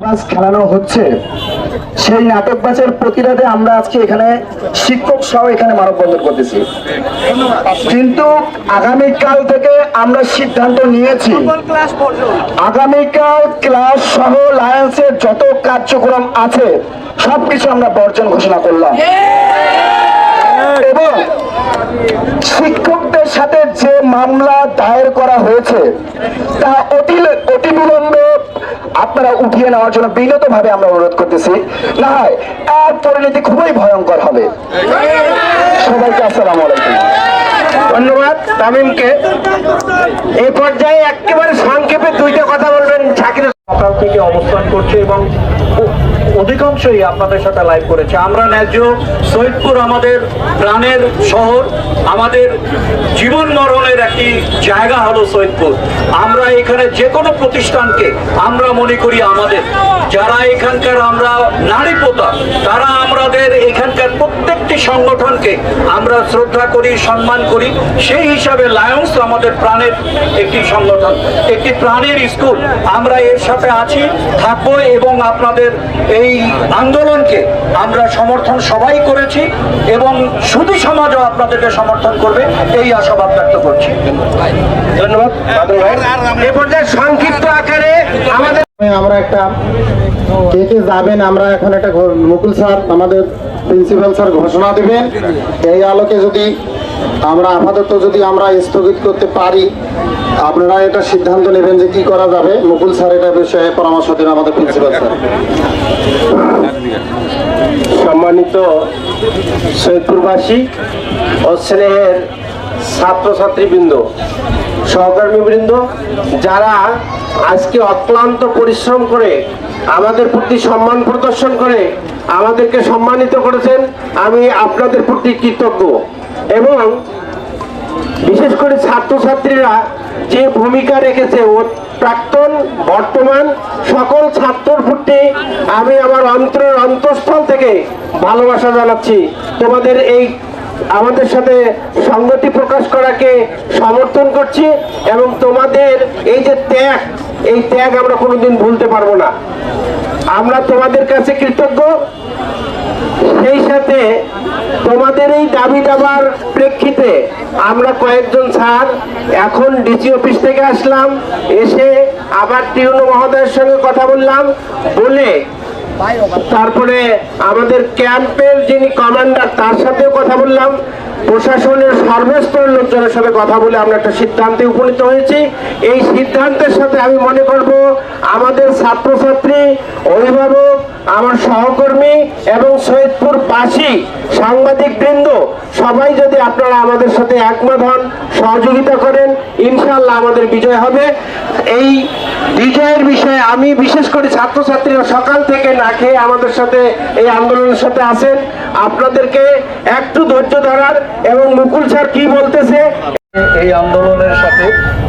খেলানো হচ্ছে, সেই নাটকবাজের প্রতিবাদে আমরা আজকে এখানে শিক্ষক সহ এখানে মানববন্ধন করতেছি। কিন্তু আগামীকাল থেকে আমরা সিদ্ধান্ত নিয়েছি, আগামীকাল ক্লাস সহ লায়ন্সের যত কার্যক্রম আছে সবকিছু আমরা বর্জন ঘোষণা করলাম এবং শিক্ষকদের সাথে যে মামলা দায়ের করা হয়েছে তা অতি বিলম্বে আপনারা উঠিয়ে নেওয়ার জন্য বিনীতভাবে আমরা অনুরোধ করতেছি। না হয় এর পরিণতি খুবই ভয়ঙ্কর হবে। সবাইকে আসসালামু আলাইকুম। ধন্যবাদ তামিমকে। এই পর্যায়ে একেবারে সংক্ষেপে দুইটা কথা বলবেন। শাকির সকাল থেকে অবস্থান করছে এবং অধিকাংশই আপনাদের সাথে লাইভ করেছে। আমরা ন্যায্য সৈয়দপুর আমাদের প্রাণের শহর, আমাদের জীবন মরণের একটি জায়গা হলো সৈয়দপুর। আমরা এখানে যে কোনো প্রতিষ্ঠানকে আমরা মনে করি আমাদের, যারা এখানকার আমরা নারী পোতা তারা আমাদের এখানকার প্রত্যেকটি সংগঠনকে আমরা শ্রদ্ধা করি, সম্মান করি। সেই হিসাবে লায়ন্স আমাদের প্রাণের একটি সংগঠন, একটি প্রাণের স্কুল। আমরা এর সাথে আছি, থাকবো এবং আপনাদের এই আন্দোলনকে আমরা সমর্থন সবাই করেছি এবং সুধী সমাজও আপনাদেরকে সমর্থন করবে এই আশাবাদ ব্যক্ত করছি। ধন্যবাদ। এ পর্যায়ে সংক্ষিপ্ত আকারে আমাদের আমরা একটা কে কে যাবেন, আমরা এখন একটা মুকুল স্যার আমাদের প্রিন্সিপাল স্যার ঘোষণা দেবেন। এই আলোকে যদি আমরা আপাতত যদি আমরা স্থগিত করতে পারি, আপনারা এটা সিদ্ধান্ত নেবেন যে কি করা যাবে। মুকুল স্যার এটা বিষয়ে পরামর্শ দেবেন আমাদের প্রিন্সিপাল স্যার। সম্মানিত সৈয়দপুরবাসী ও স্নেহের ছাত্রছাত্রীবৃন্দ, সহকর্মীবৃন্দ, যারা আজকে অক্লান্ত পরিশ্রম করে আমাদের প্রতি সম্মান প্রদর্শন করে আমাদেরকে সম্মানিত করেছেন, আমি আপনাদের প্রতি কৃতজ্ঞ। এবং বিশেষ করে ছাত্রছাত্রীরা যে ভূমিকা রেখেছে, ও প্রাক্তন বর্তমান সকল ছাত্রর প্রতি আমি আমার অন্তরের অন্তঃস্থল থেকে ভালোবাসা জানাচ্ছি। তোমাদের এই আমাদের সাথে সংগতি প্রকাশ করাকে সমর্থন করছি এবং তোমাদের এই যে ত্যাগ, এই ত্যাগ আমরা কোনোদিন ভুলতে পারবো না। আমরা তোমাদের কাছে কৃতজ্ঞ। সেই সাথে তোমাদের এই দাবি দাবার প্রেক্ষিতে আমরা কয়েকজন স্যার এখন ডিসি অফিস থেকে আসলাম, এসে আবার টিউনো মহোদয়ের সঙ্গে কথা বললাম, বলে তারপরে আমাদের ক্যাম্পের যিনি কমান্ডার তার সাথেও কথা বললাম, প্রশাসনের সর্বস্তরের লোকজনের সাথে কথা বলে আমরা একটা সিদ্ধান্তে উপনীত হয়েছি। এই সিদ্ধান্তের সাথে আমি মনে করব আমাদের ছাত্রছাত্রী, অভিভাবক, আমার সহকর্মী এবং সৈয়দপুরবাসী সাংবাদিক বৃন্দ সবাই যদি আপনারা আমাদের সাথে একমত হন, সহযোগিতা করেন, ইনশাআল্লাহ আমাদের বিজয় হবে। এই বিজয়ের বিষয়ে আমি বিশেষ করে ছাত্রছাত্রীরা সকাল থেকে না খেয়ে আমাদের সাথে এই আন্দোলনের সাথে আছেন, আপনাদেরকে একটু ধৈর্য ধরার এবং মুকুল স্যার কি বলতেছে এই আন্দোলনের সাথে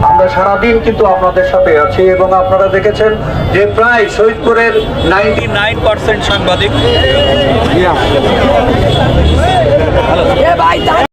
আমরা সারাদিন কিন্তু আপনাদের সাথে আছি। এবং আপনারা দেখেছেন যে প্রায় সৈয়দপুরের 99% সাংবাদিক